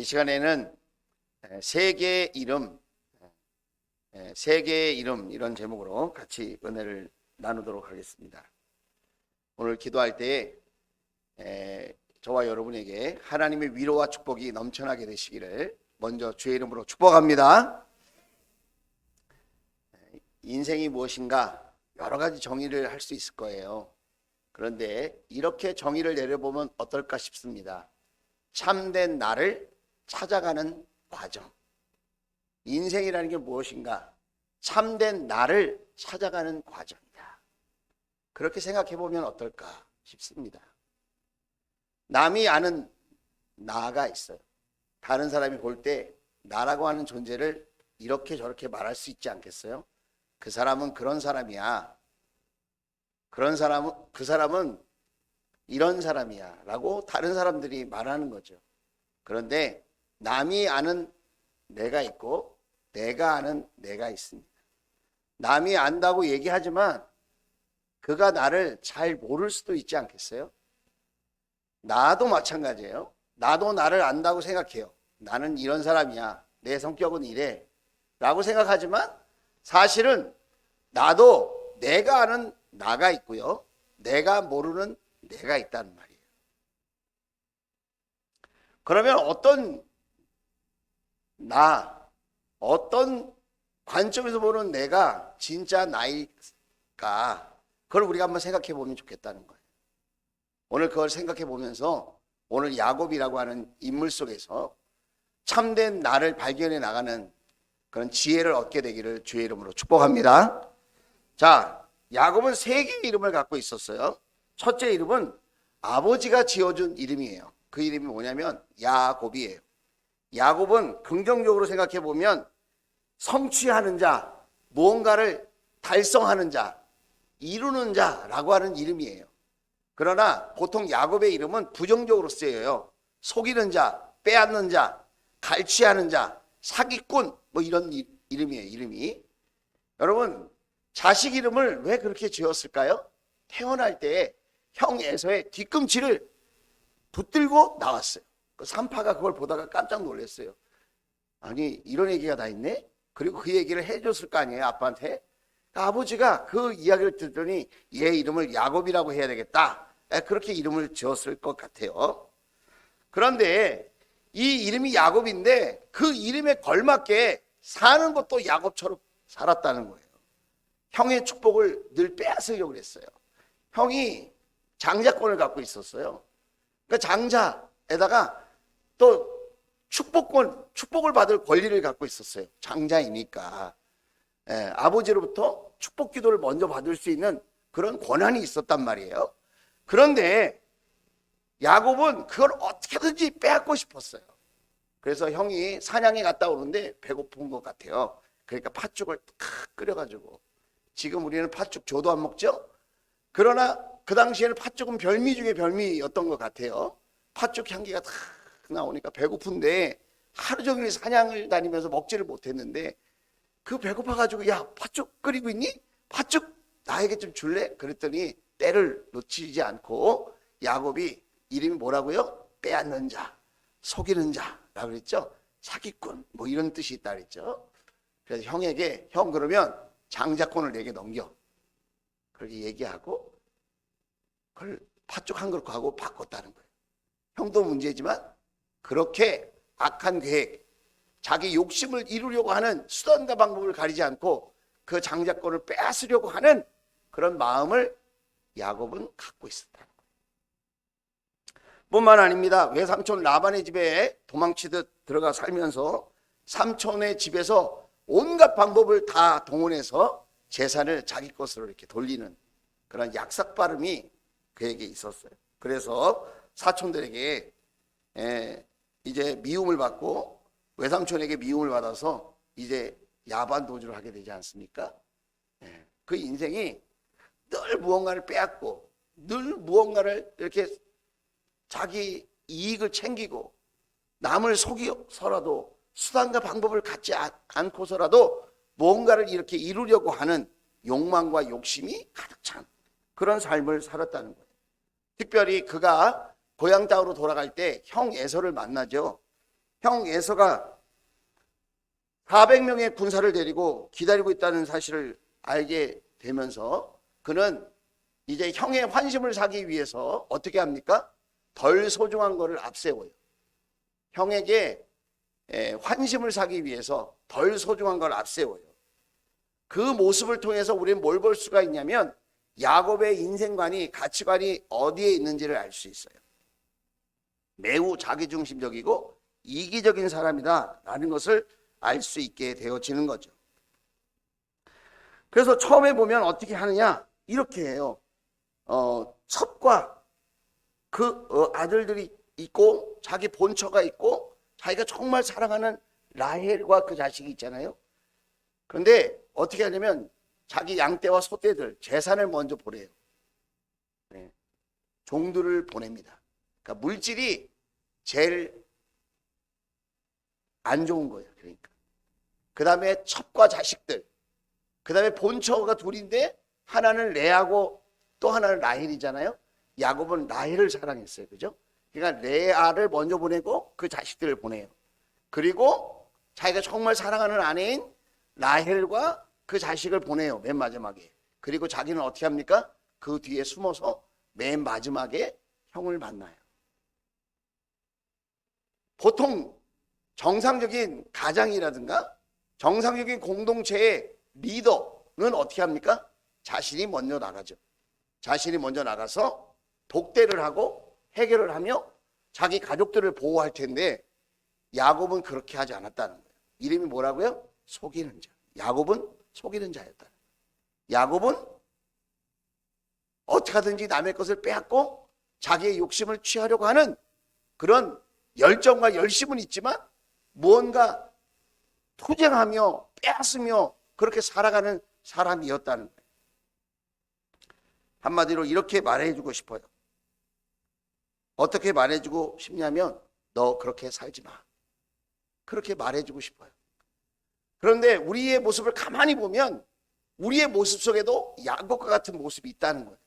이 시간에는 세계의 이름, 세계의 이름 이런 제목으로 같이 은혜를 나누도록 하겠습니다. 오늘 기도할 때에 저와 여러분에게 하나님의 위로와 축복이 넘쳐나게 되시기를 먼저 주의 이름으로 축복합니다. 인생이 무엇인가 여러 가지 정의를 할 수 있을 거예요. 그런데 이렇게 정의를 내려보면 어떨까 싶습니다. 참된 나를 찾아가는 과정. 인생이라는 게 무엇인가? 참된 나를 찾아가는 과정이다. 그렇게 생각해 보면 어떨까 싶습니다. 남이 아는 나가 있어요. 다른 사람이 볼 때 나라고 하는 존재를 이렇게 저렇게 말할 수 있지 않겠어요? 그 사람은 그런 사람이야. 그 사람은 이런 사람이야 라고 다른 사람들이 말하는 거죠. 그런데 남이 아는 내가 있고 내가 아는 내가 있습니다. 남이 안다고 얘기하지만 그가 나를 잘 모를 수도 있지 않겠어요? 나도 마찬가지예요. 나도 나를 안다고 생각해요. 나는 이런 사람이야. 내 성격은 이래 라고 생각하지만 사실은 나도 내가 아는 나가 있고요. 내가 모르는 내가 있다는 말이에요. 그러면 어떤 관점에서 보는 내가 진짜 나일까? 그걸 우리가 한번 생각해 보면 좋겠다는 거예요. 오늘 그걸 생각해 보면서 오늘 야곱이라고 하는 인물 속에서 참된 나를 발견해 나가는 그런 지혜를 얻게 되기를 주의 이름으로 축복합니다. 자, 야곱은 세 개의 이름을 갖고 있었어요. 첫째 이름은 아버지가 지어준 이름이에요. 그 이름이 뭐냐면 야곱이에요. 야곱은 긍정적으로 생각해 보면 성취하는 자, 무언가를 달성하는 자, 이루는 자라고 하는 이름이에요. 그러나 보통 야곱의 이름은 부정적으로 쓰여요. 속이는 자, 빼앗는 자, 갈취하는 자, 사기꾼 뭐 이런 이름이에요. 이름이. 여러분 자식 이름을 왜 그렇게 지었을까요? 태어날 때 형 에서의 뒤꿈치를 붙들고 나왔어요. 그 산파가 그걸 보다가 깜짝 놀랐어요. 아니 이런 얘기가 다 있네? 그리고 그 얘기를 해줬을 거 아니에요 아빠한테. 아버지가 그 이야기를 듣더니 얘 이름을 야곱이라고 해야 되겠다, 그렇게 이름을 지었을 것 같아요. 그런데 이 이름이 야곱인데 그 이름에 걸맞게 사는 것도 야곱처럼 살았다는 거예요. 형의 축복을 늘 빼앗으려고 그랬어요. 형이 장자권을 갖고 있었어요. 그러니까 장자에다가 또 축복을 받을 권리를 갖고 있었어요. 장자이니까. 아버지로부터 축복 기도를 먼저 받을 수 있는 그런 권한이 있었단 말이에요. 그런데 야곱은 그걸 어떻게든지 빼앗고 싶었어요. 그래서 형이 사냥에 갔다 오는데 배고픈 것 같아요. 그러니까 팥죽을 탁 끓여가지고, 지금 우리는 팥죽 줘도 안 먹죠? 그러나 그 당시에는 팥죽은 별미 중에 별미였던 것 같아요. 팥죽 향기가 탁 나오니까 배고픈데 하루 종일 사냥을 다니면서 먹지를 못했는데 그 배고파가지고 야 팥죽 끓이고 있니? 팥죽 나에게 좀 줄래? 그랬더니 때를 놓치지 않고 야곱이 이름이 뭐라고요? 빼앗는 자, 속이는 자라고 그랬죠. 사기꾼 뭐 이런 뜻이 있다 그랬죠. 그래서 형에게 형 그러면 장자권을 내게 넘겨, 그렇게 얘기하고 그걸 팥죽 한 그릇하고 바꿨다는 거예요. 형도 문제지만 그렇게 악한 계획, 자기 욕심을 이루려고 하는 수단과 방법을 가리지 않고 그 장자권을 빼앗으려고 하는 그런 마음을 야곱은 갖고 있었다는 거예요. 뿐만 아닙니다. 외삼촌 라반의 집에 도망치듯 들어가 살면서 삼촌의 집에서 온갖 방법을 다 동원해서 재산을 자기 것으로 이렇게 돌리는 그런 약삭빠름이 그에게 있었어요. 그래서 사촌들에게 이제 미움을 받고 외삼촌에게 미움을 받아서 이제 야반 도주를 하게 되지 않습니까? 그 인생이 늘 무언가를 빼앗고 늘 무언가를 이렇게 자기 이익을 챙기고 남을 속여서라도 수단과 방법을 갖지 않고서라도 무언가를 이렇게 이루려고 하는 욕망과 욕심이 가득 찬 그런 삶을 살았다는 거예요. 특별히 그가 고향 땅으로 돌아갈 때 형 에서를 만나죠. 형 에서가 400명의 군사를 데리고 기다리고 있다는 사실을 알게 되면서 그는 이제 형의 환심을 사기 위해서 어떻게 합니까? 덜 소중한 것을 앞세워요. 형에게 환심을 사기 위해서 덜 소중한 걸 앞세워요. 그 모습을 통해서 우리는 뭘 볼 수가 있냐면 야곱의 인생관이, 가치관이 어디에 있는지를 알 수 있어요. 매우 자기중심적이고 이기적인 사람이다라는 것을 알 수 있게 되어지는 거죠. 그래서 처음에 보면 어떻게 하느냐, 이렇게 해요. 첩과 그 아들들이 있고 자기 본처가 있고 자기가 정말 사랑하는 라헬과 그 자식이 있잖아요. 그런데 어떻게 하냐면 자기 양떼와 소떼들, 재산을 먼저 보내요. 네. 종들을 보냅니다. 그러니까 물질이 제일 안 좋은 거예요. 그러니까 그 다음에 첩과 자식들, 그 다음에 본처가 둘인데 하나는 레아고 또 하나는 라헬이잖아요. 야곱은 라헬을 사랑했어요. 그죠? 그러니까 레아를 먼저 보내고 그 자식들을 보내요. 그리고 자기가 정말 사랑하는 아내인 라헬과 그 자식을 보내요. 맨 마지막에. 그리고 자기는 어떻게 합니까? 그 뒤에 숨어서 맨 마지막에 형을 만나요. 보통 정상적인 가장이라든가 정상적인 공동체의 리더는 어떻게 합니까? 자신이 먼저 나가죠. 자신이 먼저 나가서 독대를 하고 해결을 하며 자기 가족들을 보호할 텐데 야곱은 그렇게 하지 않았다는 거예요. 이름이 뭐라고요? 속이는 자. 야곱은 속이는 자였다. 야곱은 어떻게 하든지 남의 것을 빼앗고 자기의 욕심을 취하려고 하는 그런 열정과 열심은 있지만 무언가 투쟁하며 빼앗으며 그렇게 살아가는 사람이었다는 거예요. 한마디로 이렇게 말해주고 싶어요. 어떻게 말해주고 싶냐면 너 그렇게 살지 마. 그렇게 말해주고 싶어요. 그런데 우리의 모습을 가만히 보면 우리의 모습 속에도 야곱과 같은 모습이 있다는 거예요.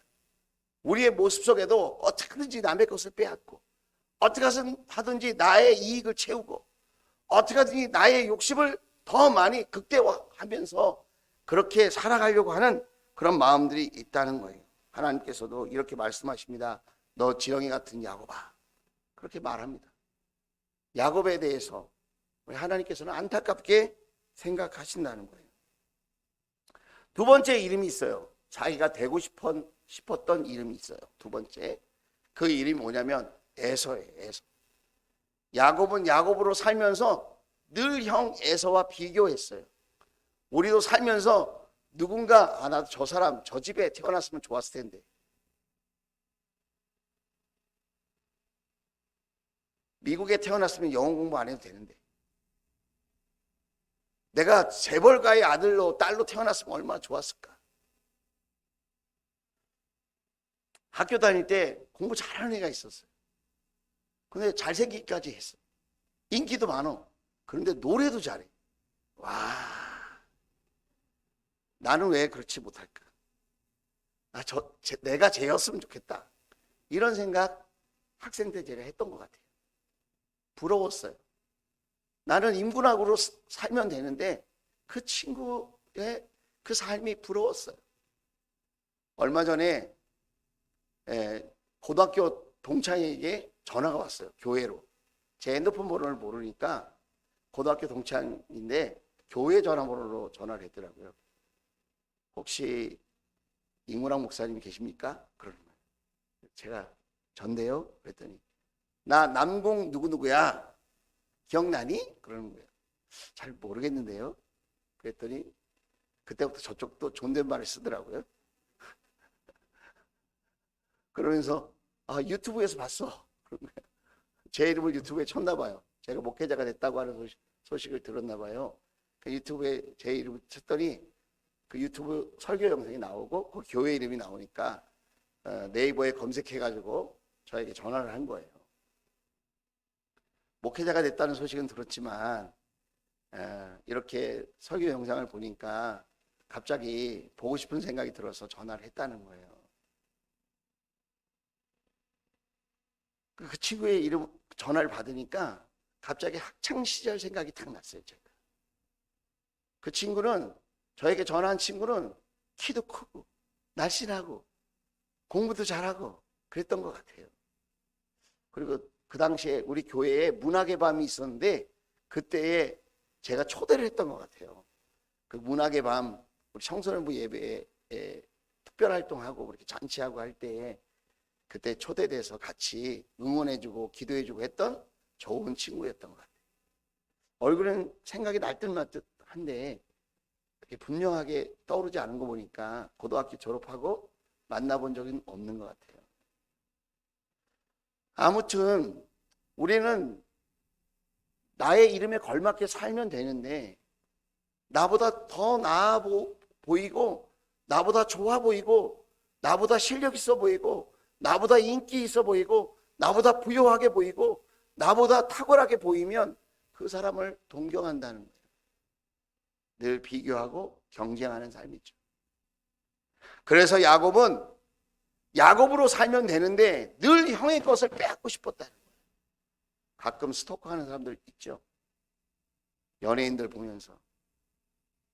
우리의 모습 속에도 어떻게든지 남의 것을 빼앗고 어떻게 하든지 나의 이익을 채우고 어떻게 하든지 나의 욕심을 더 많이 극대화하면서 그렇게 살아가려고 하는 그런 마음들이 있다는 거예요. 하나님께서도 이렇게 말씀하십니다. 너 지렁이 같은 야곱아. 그렇게 말합니다. 야곱에 대해서 우리 하나님께서는 안타깝게 생각하신다는 거예요. 두 번째 이름이 있어요. 자기가 되고 싶었던 이름이 있어요. 두 번째. 그 이름이 뭐냐면 에서예요. 에서. 야곱은 야곱으로 살면서 늘 형 에서와 비교했어요. 우리도 살면서 누군가 나도 저 사람 저 집에 태어났으면 좋았을 텐데 미국에 태어났으면 영어 공부 안 해도 되는데 내가 재벌가의 아들로 딸로 태어났으면 얼마나 좋았을까. 학교 다닐 때 공부 잘하는 애가 있었어요. 근데 잘생기기까지 했어. 인기도 많어. 그런데 노래도 잘해. 와, 나는 왜 그렇지 못할까? 내가 쟤였으면 좋겠다. 이런 생각 학생 때 제가 했던 것 같아요. 부러웠어요. 나는 인문학으로 살면 되는데 그 친구의 그 삶이 부러웠어요. 얼마 전에 고등학교 동창에게 전화가 왔어요. 교회로. 제 핸드폰 번호를 모르니까 고등학교 동창인데 교회 전화번호로 전화를 했더라고요. 혹시 인문학 목사님 계십니까? 그러는 거예요. 제가 전데요? 그랬더니 나 남공 누구누구야. 기억나니? 그러는 거예요. 잘 모르겠는데요. 그랬더니 그때부터 저쪽도 존댓말을 쓰더라고요. 그러면서 유튜브에서 봤어. 그런 거예요. 제 이름을 유튜브에 쳤나 봐요. 제가 목회자가 됐다고 하는 소식을 들었나 봐요. 그 유튜브에 제 이름을 쳤더니 그 유튜브 설교 영상이 나오고 그 교회 이름이 나오니까 네이버에 검색해가지고 저에게 전화를 한 거예요. 목회자가 됐다는 소식은 들었지만 이렇게 설교 영상을 보니까 갑자기 보고 싶은 생각이 들어서 전화를 했다는 거예요. 그 친구의 이름 전화를 받으니까 갑자기 학창 시절 생각이 탁 났어요. 제가. 그 친구는, 저에게 전화한 친구는 키도 크고 날씬하고 공부도 잘하고 그랬던 것 같아요. 그리고 그 당시에 우리 교회에 문학의 밤이 있었는데 그때에 제가 초대를 했던 것 같아요. 그 문학의 밤, 우리 청소년부 예배에 특별활동하고 그렇게 잔치하고 할 때에 그때 초대돼서 같이 응원해주고 기도해주고 했던 좋은 친구였던 것 같아요. 얼굴은 생각이 날 듯 말 듯 한데 그렇게 분명하게 떠오르지 않은 거 보니까 고등학교 졸업하고 만나본 적은 없는 것 같아요. 아무튼 우리는 나의 이름에 걸맞게 살면 되는데 나보다 더 나아 보이고 나보다 좋아 보이고 나보다 실력 있어 보이고 나보다 인기 있어 보이고 나보다 부유하게 보이고 나보다 탁월하게 보이면 그 사람을 동경한다는 거예요. 늘 비교하고 경쟁하는 삶이죠. 그래서 야곱은 야곱으로 살면 되는데 늘 형의 것을 빼앗고 싶었다는 거예요. 가끔 스토커하는 사람들 있죠. 연예인들 보면서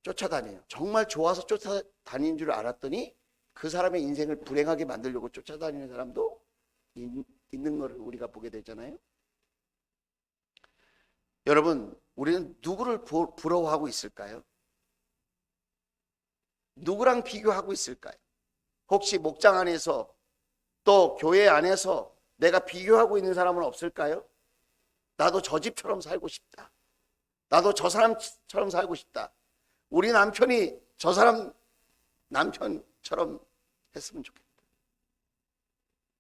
쫓아다녀요. 정말 좋아서 쫓아다니는 줄 알았더니 그 사람의 인생을 불행하게 만들려고 쫓아다니는 사람도 있는 것을 우리가 보게 되잖아요. 여러분, 우리는 누구를 부러워하고 있을까요? 누구랑 비교하고 있을까요? 혹시 목장 안에서 또 교회 안에서 내가 비교하고 있는 사람은 없을까요? 나도 저 집처럼 살고 싶다. 나도 저 사람처럼 살고 싶다. 우리 남편이 저 사람 남편처럼 했으면 좋겠다.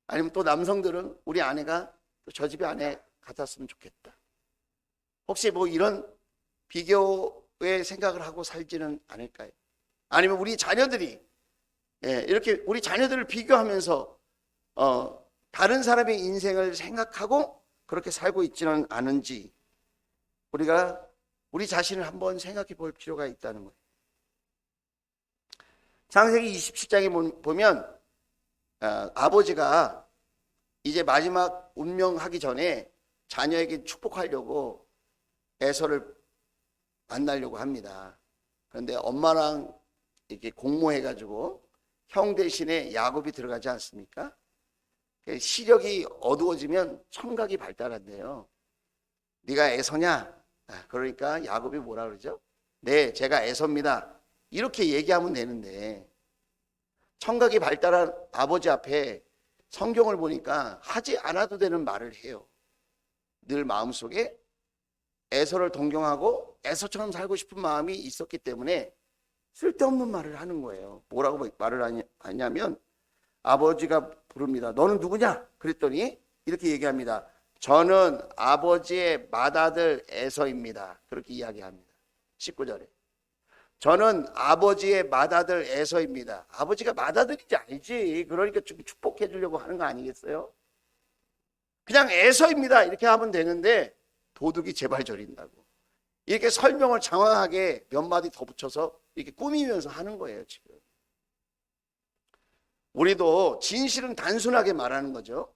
아니면 또 남성들은 우리 아내가 또 저 집의 아내 같았으면 좋겠다. 혹시 뭐 이런 비교의 생각을 하고 살지는 않을까요? 아니면 우리 자녀들이 이렇게 우리 자녀들을 비교하면서 다른 사람의 인생을 생각하고 그렇게 살고 있지는 않은지 우리가 우리 자신을 한번 생각해 볼 필요가 있다는 거예요. 창세기 27장에 보면 아버지가 이제 마지막 운명하기 전에 자녀에게 축복하려고 에서를 만나려고 합니다. 그런데 엄마랑 이렇게 공모해가지고 형 대신에 야곱이 들어가지 않습니까? 시력이 어두워지면 청각이 발달한대요. 네가 에서냐? 그러니까 야곱이 뭐라 그러죠? 네, 제가 에서입니다. 이렇게 얘기하면 되는데 청각이 발달한 아버지 앞에 성경을 보니까 하지 않아도 되는 말을 해요. 늘 마음속에 에서를 동경하고 에서처럼 살고 싶은 마음이 있었기 때문에 쓸데없는 말을 하는 거예요. 뭐라고 말을 하냐면 아버지가 부릅니다. 너는 누구냐? 그랬더니 이렇게 얘기합니다. 저는 아버지의 맏아들 에서입니다. 그렇게 이야기합니다. 19절에. 저는 아버지의 맏아들 에서입니다. 아버지가 맏아들인지 알지. 그러니까 좀 축복해 주려고 하는 거 아니겠어요? 그냥 에서입니다. 이렇게 하면 되는데 도둑이 제발 저린다고. 이렇게 설명을 장황하게 몇 마디 더 붙여서 이렇게 꾸미면서 하는 거예요, 지금. 우리도 진실은 단순하게 말하는 거죠.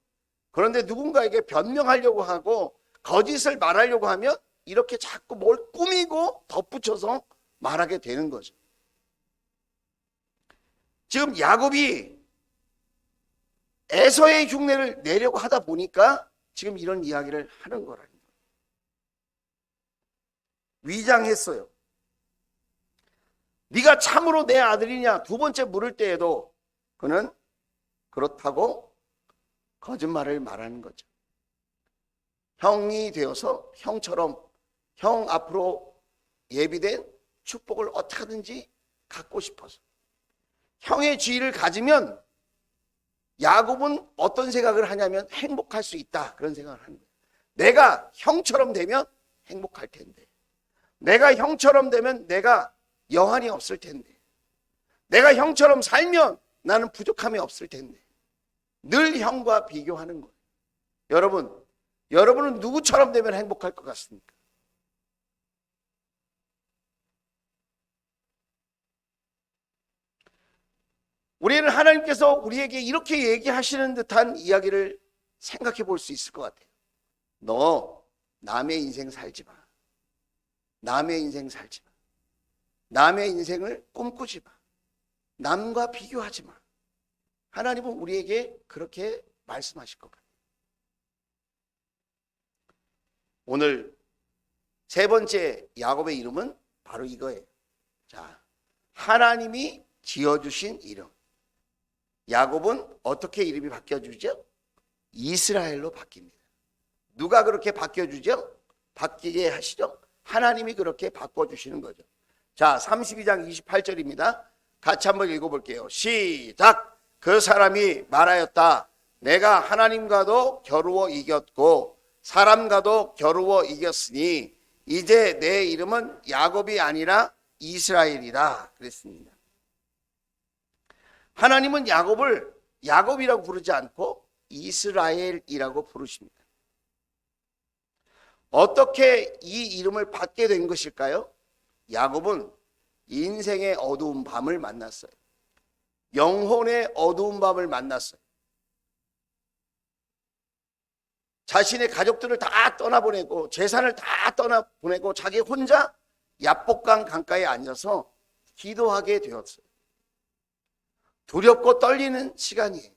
그런데 누군가에게 변명하려고 하고 거짓을 말하려고 하면 이렇게 자꾸 뭘 꾸미고 덧붙여서 말하게 되는 거죠. 지금 야곱이 에서의 흉내를 내려고 하다 보니까 지금 이런 이야기를 하는 거라는 거예요. 위장했어요. 네가 참으로 내 아들이냐? 두 번째 물을 때에도 그는 그렇다고 거짓말을 말하는 거죠. 형이 되어서 형처럼 형 앞으로 예비된 축복을 어떻게든지 갖고 싶어서 형의 지위를 가지면 야곱은 어떤 생각을 하냐면 행복할 수 있다 그런 생각을 하는 거예요. 내가 형처럼 되면 행복할 텐데 내가 형처럼 되면 내가 여한이 없을 텐데 내가 형처럼 살면 나는 부족함이 없을 텐데 늘 형과 비교하는 거예요. 여러분은 누구처럼 되면 행복할 것 같습니까? 우리는 하나님께서 우리에게 이렇게 얘기하시는 듯한 이야기를 생각해 볼 수 있을 것 같아요. 너 남의 인생 살지 마. 남의 인생 살지 마. 남의 인생을 꿈꾸지 마. 남과 비교하지 마. 하나님은 우리에게 그렇게 말씀하실 것 같아요. 오늘 세 번째 야곱의 이름은 바로 이거예요. 자, 하나님이 지어주신 이름. 야곱은 어떻게 이름이 바뀌어주죠? 이스라엘로 바뀝니다. 누가 그렇게 바뀌어주죠? 바뀌게 하시죠? 하나님이 그렇게 바꿔주시는 거죠. 자, 32장 28절입니다. 같이 한번 읽어볼게요. 시작! 그 사람이 말하였다. 내가 하나님과도 겨루어 이겼고 사람과도 겨루어 이겼으니 이제 내 이름은 야곱이 아니라 이스라엘이다. 그랬습니다. 하나님은 야곱을 야곱이라고 부르지 않고 이스라엘이라고 부르십니다. 어떻게 이 이름을 받게 된 것일까요? 야곱은 인생의 어두운 밤을 만났어요. 영혼의 어두운 밤을 만났어요. 자신의 가족들을 다 떠나보내고 재산을 다 떠나보내고 자기 혼자 야복강 강가에 앉아서 기도하게 되었어요. 두렵고 떨리는 시간이에요.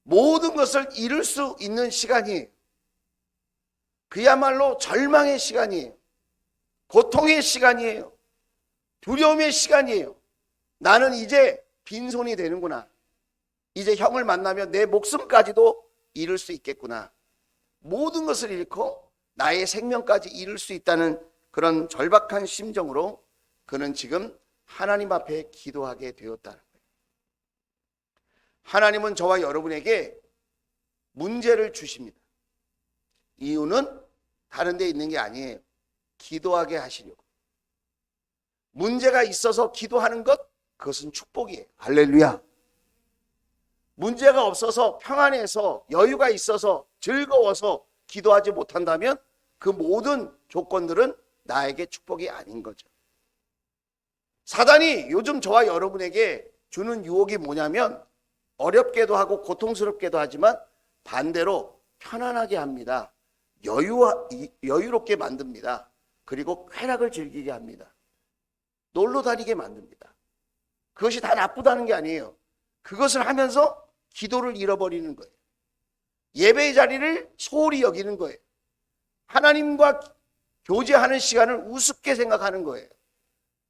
모든 것을 잃을 수 있는 시간이에요. 그야말로 절망의 시간이에요. 고통의 시간이에요. 두려움의 시간이에요. 나는 이제 빈손이 되는구나. 이제 형을 만나면 내 목숨까지도 잃을 수 있겠구나. 모든 것을 잃고 나의 생명까지 잃을 수 있다는 그런 절박한 심정으로 그는 지금 하나님 앞에 기도하게 되었다는 거예요. 하나님은 저와 여러분에게 문제를 주십니다. 이유는 다른 데 있는 게 아니에요. 기도하게 하시려고. 문제가 있어서 기도하는 것, 그것은 축복이에요. 할렐루야. 문제가 없어서 평안해서 여유가 있어서 즐거워서 기도하지 못한다면 그 모든 조건들은 나에게 축복이 아닌 거죠. 사단이 요즘 저와 여러분에게 주는 유혹이 뭐냐면 어렵게도 하고 고통스럽게도 하지만 반대로 편안하게 합니다. 여유롭게 만듭니다. 그리고 쾌락을 즐기게 합니다. 놀러 다니게 만듭니다. 그것이 다 나쁘다는 게 아니에요. 그것을 하면서 기도를 잃어버리는 거예요. 예배의 자리를 소홀히 여기는 거예요. 하나님과 교제하는 시간을 우습게 생각하는 거예요.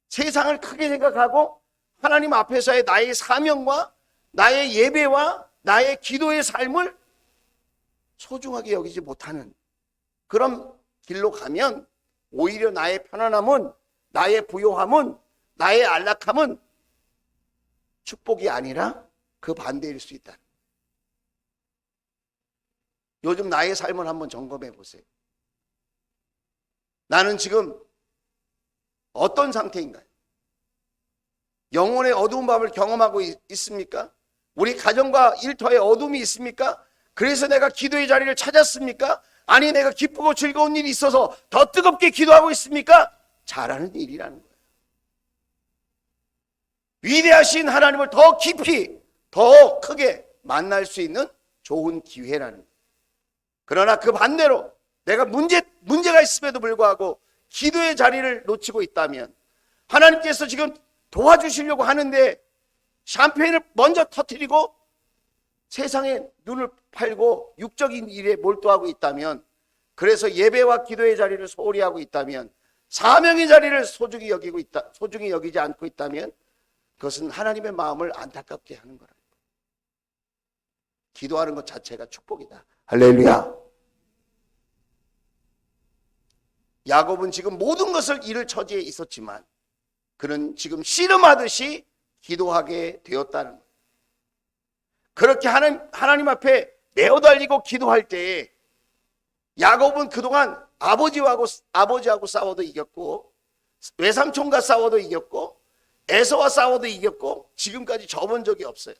세상을 크게 생각하고 하나님 앞에서의 나의 사명과 나의 예배와 나의 기도의 삶을 소중하게 여기지 못하는 그런 길로 가면 오히려 나의 편안함은, 나의 부요함은, 나의 안락함은 축복이 아니라 그 반대일 수 있다. 요즘 나의 삶을 한번 점검해 보세요. 나는 지금 어떤 상태인가요? 영혼의 어두운 밤을 경험하고 있습니까? 우리 가정과 일터에 어둠이 있습니까? 그래서 내가 기도의 자리를 찾았습니까? 아니 내가 기쁘고 즐거운 일이 있어서 더 뜨겁게 기도하고 있습니까? 잘하는 일이라는 거예요. 위대하신 하나님을 더 깊이 더 크게 만날 수 있는 좋은 기회라는 거예요. 그러나 그 반대로 내가 문제가 있음에도 불구하고 기도의 자리를 놓치고 있다면 하나님께서 지금 도와주시려고 하는데 샴페인을 먼저 터뜨리고 세상에 눈을 팔고 육적인 일에 몰두하고 있다면, 그래서 예배와 기도의 자리를 소홀히 하고 있다면, 사명의 자리를 소중히 여기지 않고 있다면 그것은 하나님의 마음을 안타깝게 하는 거라. 기도하는 것 자체가 축복이다. 할렐루야. 야곱은 지금 모든 것을 잃을 처지에 있었지만 그는 지금 씨름하듯이 기도하게 되었다는 거예요. 그렇게 하나님 앞에 내어달리고 기도할 때에 야곱은 그동안 아버지하고 싸워도 이겼고 외삼촌과 싸워도 이겼고 에서와 싸워도 이겼고 지금까지 져본 적이 없어요.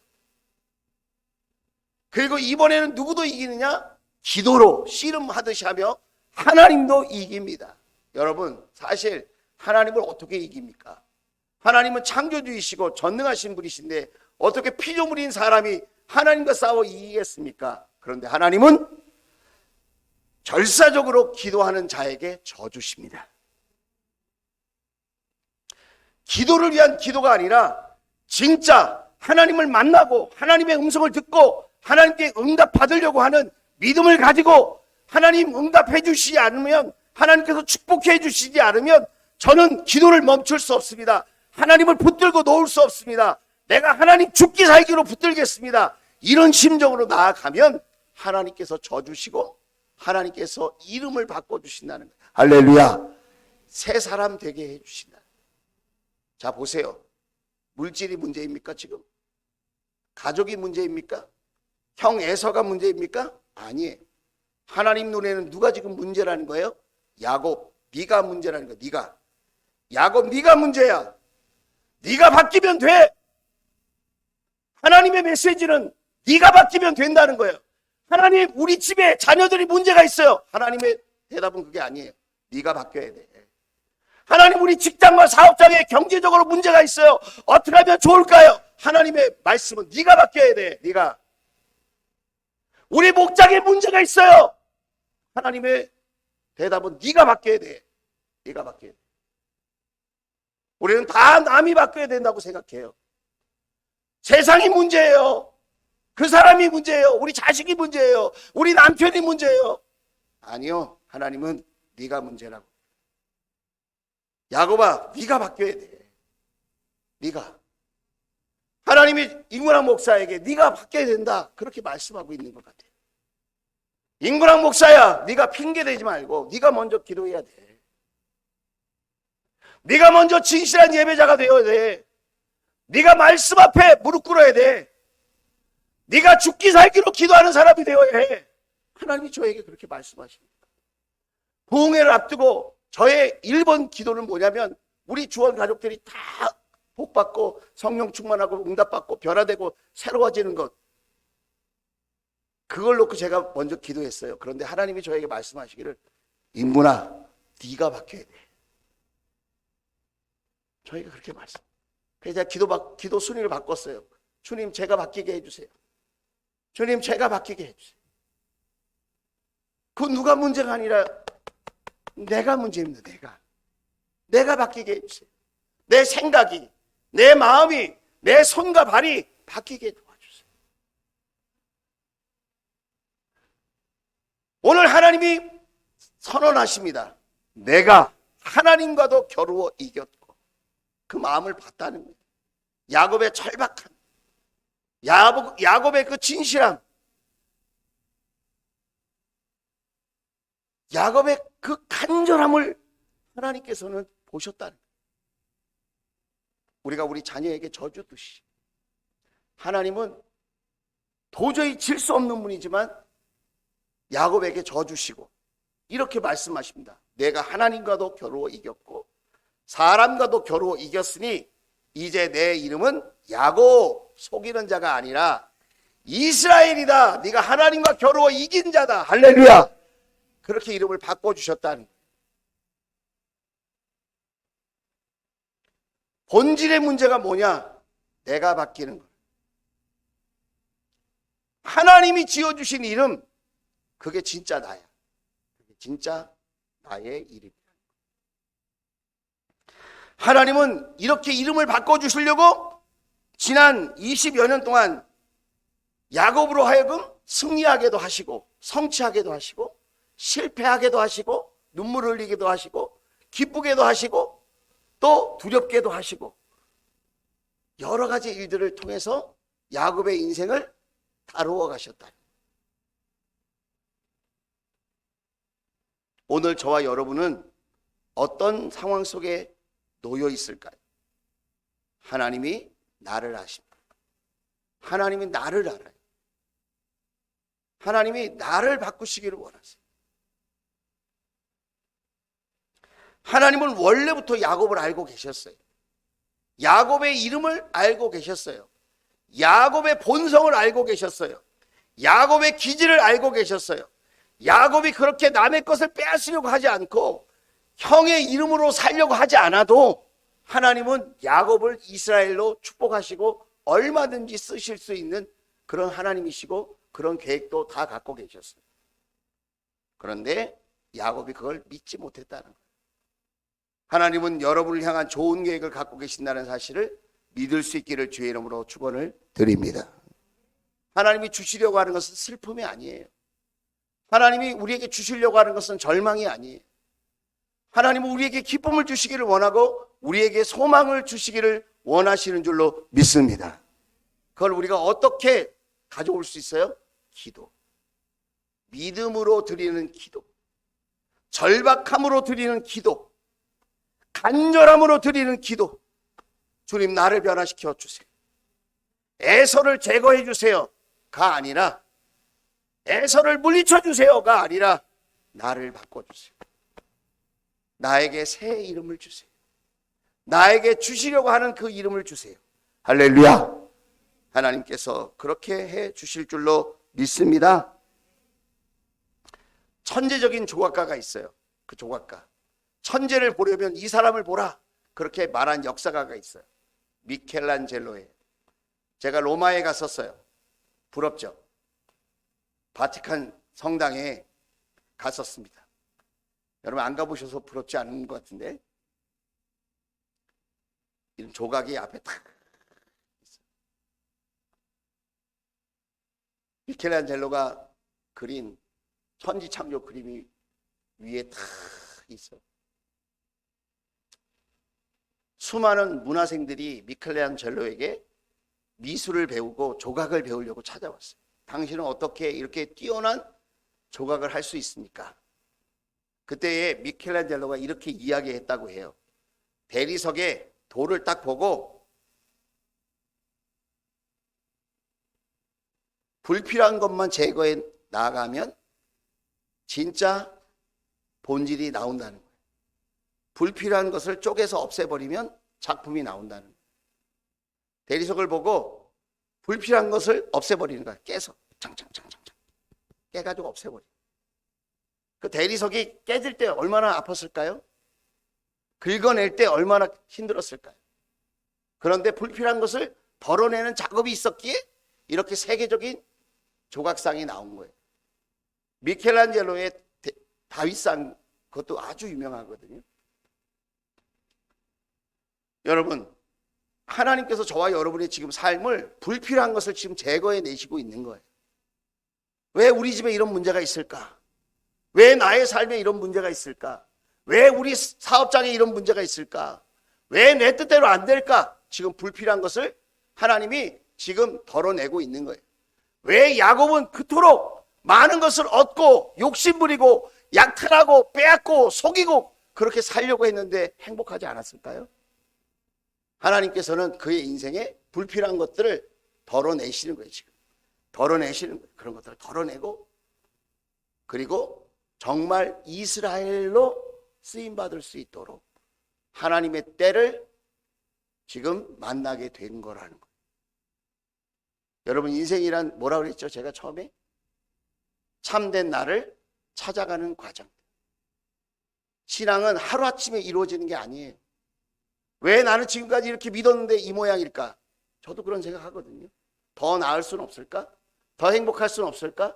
그리고 이번에는 누구도 이기느냐? 기도로 씨름하듯이 하며 하나님도 이깁니다. 여러분, 사실 하나님을 어떻게 이깁니까? 하나님은 창조주이시고 전능하신 분이신데 어떻게 피조물인 사람이 하나님과 싸워 이기겠습니까? 그런데 하나님은 절사적으로 기도하는 자에게 저주십니다. 기도를 위한 기도가 아니라 진짜 하나님을 만나고 하나님의 음성을 듣고 하나님께 응답 받으려고 하는 믿음을 가지고 하나님 응답해 주시지 않으면, 하나님께서 축복해 주시지 않으면 저는 기도를 멈출 수 없습니다. 하나님을 붙들고 놓을 수 없습니다. 내가 하나님 죽기 살기로 붙들겠습니다. 이런 심정으로 나아가면 하나님께서 져주시고 하나님께서 이름을 바꿔주신다는 거예요. 할렐루야. 새 사람 되게 해주신다. 자, 보세요. 물질이 문제입니까 지금? 가족이 문제입니까? 형 에서가 문제입니까? 아니에요. 하나님 눈에는 누가 지금 문제라는 거예요? 야곱, 네가 문제라는 거예요. 네가. 야곱, 네가 문제야. 네가 바뀌면 돼. 하나님의 메시지는 네가 바뀌면 된다는 거예요. 하나님, 우리 집에 자녀들이 문제가 있어요. 하나님의 대답은 그게 아니에요. 네가 바뀌어야 돼. 하나님, 우리 직장과 사업장에 경제적으로 문제가 있어요. 어떻게 하면 좋을까요? 하나님의 말씀은 네가 바뀌어야 돼. 네가. 우리 목장에 문제가 있어요. 하나님의 대답은 네가 바뀌어야 돼. 네가 바뀌어야 돼. 우리는 다 남이 바뀌어야 된다고 생각해요. 세상이 문제예요. 그 사람이 문제예요. 우리 자식이 문제예요. 우리 남편이 문제예요. 아니요. 하나님은 네가 문제라고. 야곱아, 네가 바뀌어야 돼. 네가. 하나님이 임근학 목사에게 네가 바뀌어야 된다, 그렇게 말씀하고 있는 것 같아요. 임근학 목사야, 네가 핑계대지 말고 네가 먼저 기도해야 돼. 네가 먼저 진실한 예배자가 되어야 돼. 네가 말씀 앞에 무릎 꿇어야 돼. 네가 죽기 살기로 기도하는 사람이 되어야 해. 하나님이 저에게 그렇게 말씀하십니다. 부흥회를 앞두고 저의 1번 기도는 뭐냐면, 우리 주원 가족들이 다 복받고 성령 충만하고 응답받고 변화되고 새로워지는 것, 그걸 놓고 제가 먼저 기도했어요. 그런데 하나님이 저에게 말씀하시기를, 인문아, 네가 바뀌어야 돼. 저희가 그렇게 말씀. 그래서 제가 기도 순위를 바꿨어요. 주님, 제가 바뀌게 해주세요. 주님, 제가 바뀌게 해주세요. 그 누가 문제가 아니라 내가 문제입니다. 내가 바뀌게 해주세요. 내 생각이, 내 마음이, 내 손과 발이 바뀌게 도와주세요. 오늘 하나님이 선언하십니다. 내가 하나님과도 겨루어 이겼고. 그 마음을 봤다는 거예요. 야곱의 절박함, 야곱의 그 진실함, 야곱의 그 간절함을 하나님께서는 보셨다는 거예요. 우리가 우리 자녀에게 져주듯이 하나님은 도저히 질 수 없는 분이지만 야곱에게 져주시고 이렇게 말씀하십니다. 내가 하나님과도 겨루어 이겼고 사람과도 겨루어 이겼으니 이제 내 이름은 야곱, 속이는 자가 아니라 이스라엘이다. 네가 하나님과 겨루어 이긴 자다. 할렐루야. 그렇게 이름을 바꿔주셨다는 거예요. 본질의 문제가 뭐냐? 내가 바뀌는 거예요. 하나님이 지어주신 이름, 그게 진짜 나야. 그게 진짜 나의 이름이야. 하나님은 이렇게 이름을 바꿔주시려고 지난 20여 년 동안 야곱으로 하여금 승리하게도 하시고 성취하게도 하시고 실패하게도 하시고 눈물 흘리기도 하시고 기쁘게도 하시고 또 두렵게도 하시고 여러 가지 일들을 통해서 야곱의 인생을 다루어 가셨다. 오늘 저와 여러분은 어떤 상황 속에 놓여 있을까요? 하나님이 나를 아십니다. 하나님이 나를 알아요. 하나님이 나를 바꾸시기를 원하세요. 하나님은 원래부터 야곱을 알고 계셨어요. 야곱의 이름을 알고 계셨어요. 야곱의 본성을 알고 계셨어요. 야곱의 기질을 알고 계셨어요. 야곱이 그렇게 남의 것을 빼앗으려고 하지 않고 형의 이름으로 살려고 하지 않아도 하나님은 야곱을 이스라엘로 축복하시고 얼마든지 쓰실 수 있는 그런 하나님이시고 그런 계획도 다 갖고 계셨어요. 그런데 야곱이 그걸 믿지 못했다는 거예요. 하나님은 여러분을 향한 좋은 계획을 갖고 계신다는 사실을 믿을 수 있기를 주의 이름으로 축원을 드립니다. 하나님이 주시려고 하는 것은 슬픔이 아니에요. 하나님이 우리에게 주시려고 하는 것은 절망이 아니에요. 하나님은 우리에게 기쁨을 주시기를 원하고 우리에게 소망을 주시기를 원하시는 줄로 믿습니다. 그걸 우리가 어떻게 가져올 수 있어요? 기도. 믿음으로 드리는 기도. 절박함으로 드리는 기도. 간절함으로 드리는 기도. 주님, 나를 변화시켜 주세요. 에서를 제거해 주세요가 아니라, 에서를 물리쳐 주세요가 아니라, 나를 바꿔주세요. 나에게 새 이름을 주세요. 나에게 주시려고 하는 그 이름을 주세요. 할렐루야. 하나님께서 그렇게 해 주실 줄로 믿습니다. 천재적인 조각가가 있어요. 그 조각가, 천재를 보려면 이 사람을 보라, 그렇게 말한 역사가가 있어요. 미켈란젤로예요. 제가 로마에 갔었어요. 부럽죠? 바티칸 성당에 갔었습니다. 여러분 안 가보셔서 부럽지 않은 것 같은데, 이런 조각이 앞에 탁 있어요. 미켈란젤로가 그린 천지창조 그림이 위에 탁 있어요. 수많은 문화생들이 미켈란젤로에게 미술을 배우고 조각을 배우려고 찾아왔어요. 당신은 어떻게 이렇게 뛰어난 조각을 할 수 있습니까? 그때에 미켈란젤로가 이렇게 이야기했다고 해요. 대리석에 돌을 딱 보고 불필요한 것만 제거해 나가면 진짜 본질이 나온다는 거예요. 불필요한 것을 쪼개서 없애버리면 작품이 나온다는 거예요. 대리석을 보고 불필요한 것을 없애버리는 거야. 깨서 창창창창 깨가지고 없애버려. 그 대리석이 깨질 때 얼마나 아팠을까요? 긁어낼 때 얼마나 힘들었을까요? 그런데 불필요한 것을 덜어내는 작업이 있었기에 이렇게 세계적인 조각상이 나온 거예요. 미켈란젤로의 다윗상, 그것도 아주 유명하거든요. 여러분, 하나님께서 저와 여러분의 지금 삶을 불필요한 것을 지금 제거해 내시고 있는 거예요. 왜 우리 집에 이런 문제가 있을까? 왜 나의 삶에 이런 문제가 있을까? 왜 우리 사업장에 이런 문제가 있을까? 왜 내 뜻대로 안 될까? 지금 불필요한 것을 하나님이 지금 덜어내고 있는 거예요. 왜 야곱은 그토록 많은 것을 얻고 욕심부리고 약탈하고 빼앗고 속이고 그렇게 살려고 했는데 행복하지 않았을까요? 하나님께서는 그의 인생에 불필요한 것들을 덜어내시는 거예요. 지금 덜어내시는 거예요. 그런 것들을 덜어내고, 그리고 정말 이스라엘로 쓰임받을 수 있도록 하나님의 때를 지금 만나게 된 거라는 거예요. 여러분, 인생이란 뭐라고 그랬죠? 제가 처음에 참된 나를 찾아가는 과정. 신앙은 하루아침에 이루어지는 게 아니에요. 왜 나는 지금까지 이렇게 믿었는데 이 모양일까? 저도 그런 생각하거든요. 더 나을 수는 없을까? 더 행복할 수는 없을까?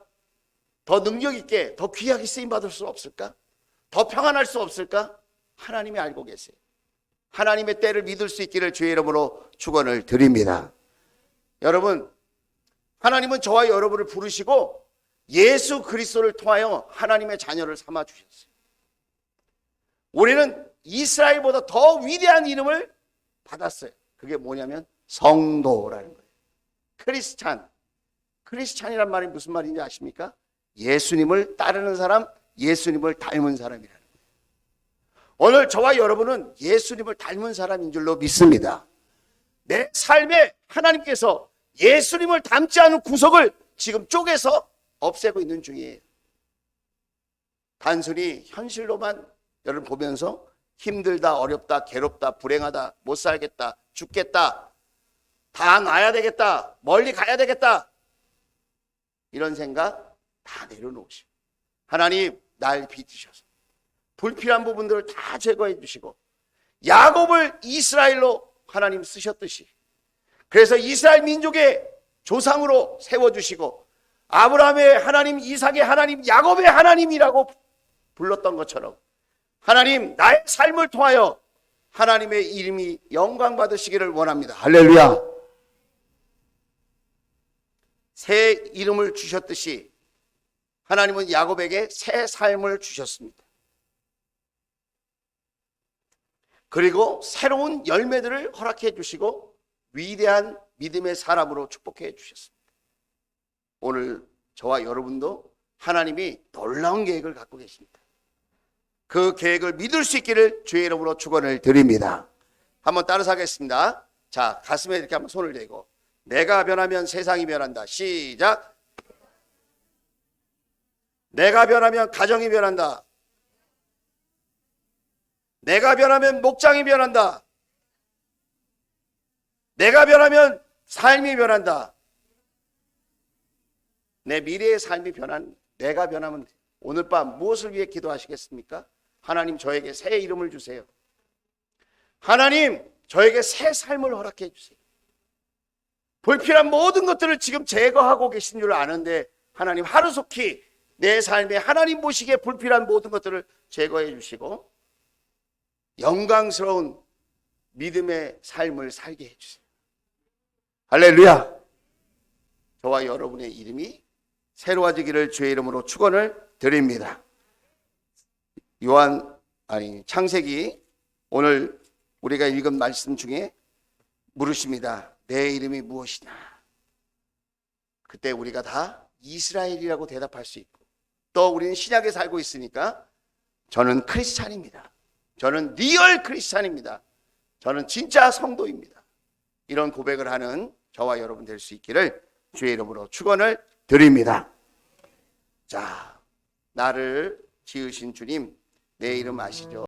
더 능력 있게, 더 귀하게 쓰임받을 수 없을까? 더 평안할 수 없을까? 하나님이 알고 계세요. 하나님의 때를 믿을 수 있기를 주의 이름으로 축원을 드립니다. 여러분, 하나님은 저와 여러분을 부르시고 예수 그리스도를 통하여 하나님의 자녀를 삼아 주셨어요. 우리는 이스라엘보다 더 위대한 이름을 받았어요. 그게 뭐냐면 성도라는 거예요. 크리스찬이란 말이 무슨 말인지 아십니까? 예수님을 따르는 사람, 예수님을 닮은 사람이라는 거예요. 오늘 저와 여러분은 예수님을 닮은 사람인 줄로 믿습니다. 내 삶에 하나님께서 예수님을 닮지 않은 구석을 지금 쪼개서 없애고 있는 중이에요. 단순히 현실로만 여러분 보면서 힘들다, 어렵다, 괴롭다, 불행하다, 못 살겠다, 죽겠다, 다 놔야 되겠다, 멀리 가야 되겠다, 이런 생각 다 내려놓으시고 하나님 날 빚으셔서 불필요한 부분들을 다 제거해 주시고 야곱을 이스라엘로 하나님 쓰셨듯이, 그래서 이스라엘 민족의 조상으로 세워주시고 아브라함의 하나님, 이삭의 하나님, 야곱의 하나님이라고 불렀던 것처럼 하나님 나의 삶을 통하여 하나님의 이름이 영광 받으시기를 원합니다. 할렐루야. 새 이름을 주셨듯이 하나님은 야곱에게 새 삶을 주셨습니다. 그리고 새로운 열매들을 허락해 주시고 위대한 믿음의 사람으로 축복해 주셨습니다. 오늘 저와 여러분도 하나님이 놀라운 계획을 갖고 계십니다. 그 계획을 믿을 수 있기를 주의 이름으로 축원을 드립니다. 한번 따라서 하겠습니다. 자, 가슴에 이렇게 한번 손을 대고 내가 변하면 세상이 변한다. 시작. 내가 변하면 가정이 변한다. 내가 변하면 목장이 변한다. 내가 변하면 삶이 변한다. 내 미래의 삶이 내가 변하면 오늘 밤 무엇을 위해 기도하시겠습니까? 하나님 저에게 새 이름을 주세요. 하나님 저에게 새 삶을 허락해 주세요. 불필요한 모든 것들을 지금 제거하고 계신 줄 아는데 하나님 하루속히 내 삶에 하나님 보시기에 불필요한 모든 것들을 제거해 주시고 영광스러운 믿음의 삶을 살게 해주세요. 할렐루야. 저와 여러분의 이름이 새로워지기를 주의 이름으로 축원을 드립니다. 창세기 오늘 우리가 읽은 말씀 중에 물으십니다. 내 이름이 무엇이냐? 그때 우리가 다 이스라엘이라고 대답할 수 있고 또 우리는 신약에 살고 있으니까 저는 크리스찬입니다. 저는 리얼 크리스찬입니다. 저는 진짜 성도입니다. 이런 고백을 하는 저와 여러분 될 수 있기를 주의 이름으로 축원을 드립니다. 자, 나를 지으신 주님, 내 이름 아시죠?